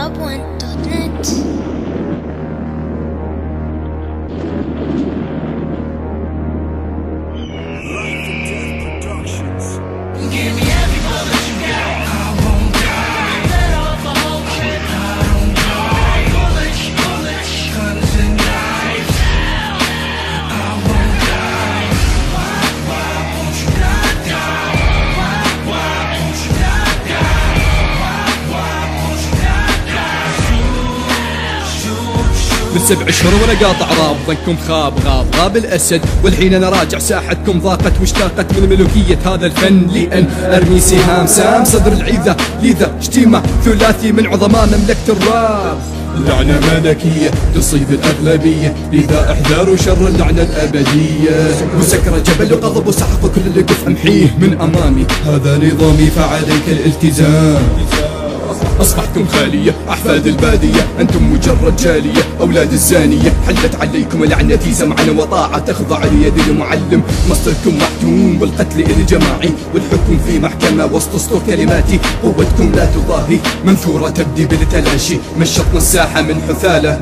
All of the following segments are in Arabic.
arabone.net. من 7 أشهر وانا قاطع راب، ظنكم غاب الاسد، والحين انا راجع ساحتكم ضاقت واشتاقت من ملوكية هذا الفن، لان ارمي سهام سام صدر العيذة، لذا شتيمة ثلاثي من عظماء مملكة الراب. لعنة ملكية تصيب الأغلبية، لذا احذروا شر اللعنة الأبدية. وسكر جبل وغضب وسحق كل اللي قف امحيه من أمامي، هذا نظامي فعليك الالتزام. أصبحتم خالية أحفاد البادية، أنتم مجرد جالية أولاد الزانية. حلت عليكم لعنتي سمعا وطاعة، تخضع ليد المعلم. مصدركم محتوم بالقتل الجماعي، والحكم في محكمة وسط اسطور كلماتي. قوتكم لا تضاهي منثورة تبدي بالتلاشي، مشطنا الساحة من حثالة.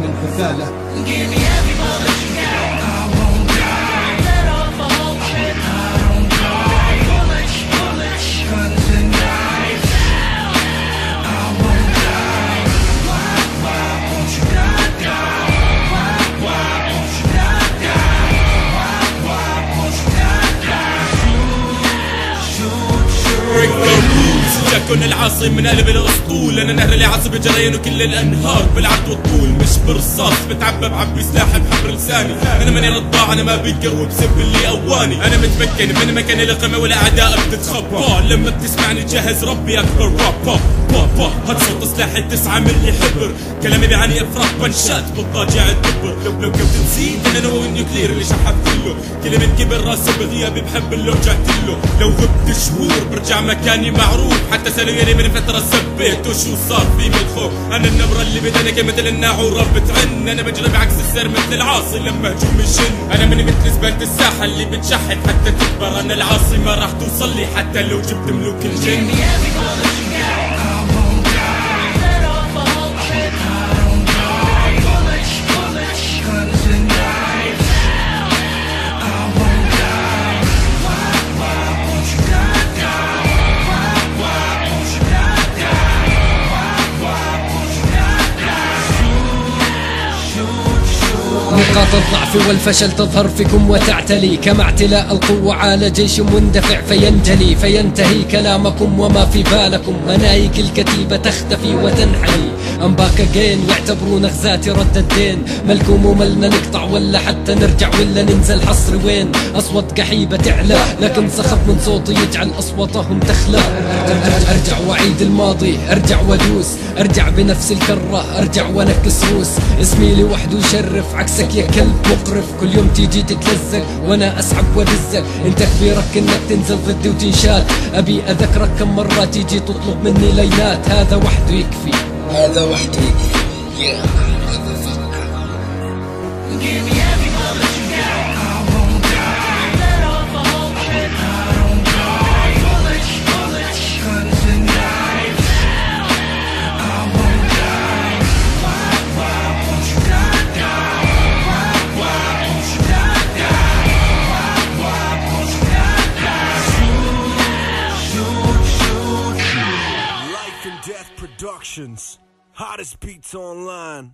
كن العاصم من قلب الاسطول، انا نهر اللي عاصب جريان وكل الانهار بالعرض والطول، مش برصاص بتعبى بعبي سلاح بحبر لساني. انا ماني رضاع انا ما بقر وبسب اللي اواني، انا متمكن من مكان القمه والاعداء بتتخبى. لما بتسمعني جهز ربي اكبر رابا بابا، هاد صوت سلاحي 9 ملي حبر، كلامي بيعاني افراط بنشات بالضاجع الدبر. لو كنت نسيت انا هو النيوكلير اللي شحبت له، كل من كبر راسي بغيابي بحب اللي رجعت له. لو غبت شهور برجع مكاني معروف، حتى سالوني من فترة سبيت وشو صار في من خوف. انا النبرة اللي بدنك مثل الناعورة بتعن، انا بجري بعكس السير مثل العاصي لما هجوم يشن. انا من مثل زبالة الساحة اللي بتشحت حتى تكبر، انا العاصي ما راح توصل لي حتى لو جبت ملوك الجن. نقاط الضعف والفشل تظهر فيكم وتعتلي، كما اعتلاء القوة على جيش مندفع فينجلي، فينتهي كلامكم وما في بالكم، منايك الكتيبة تختفي وتنحني. ام باك اجين يعتبرون غزاتي رد الدين، ملكم وملنا نقطع ولا حتى نرجع ولا ننزل حصر وين. اصوات قحيبة تعلى لكن سخط من صوتي يجعل اصواتهم تخلى. ارجع واعيد الماضي، ارجع وادوس، ارجع بنفس الكرة، ارجع وانكس روس. اسمي لوحده يشرف عكسك يا كلب مقرف، كل يوم تيجي تتلزق وانا اسحب وادزك. انت كبيرك انك تنزل ضدي وتنشال، ابي اذكرك كم مرة تيجي تطلب مني ليلات. هذا وحده يكفي، هذا وحده يكفي. Productions, hottest beats online.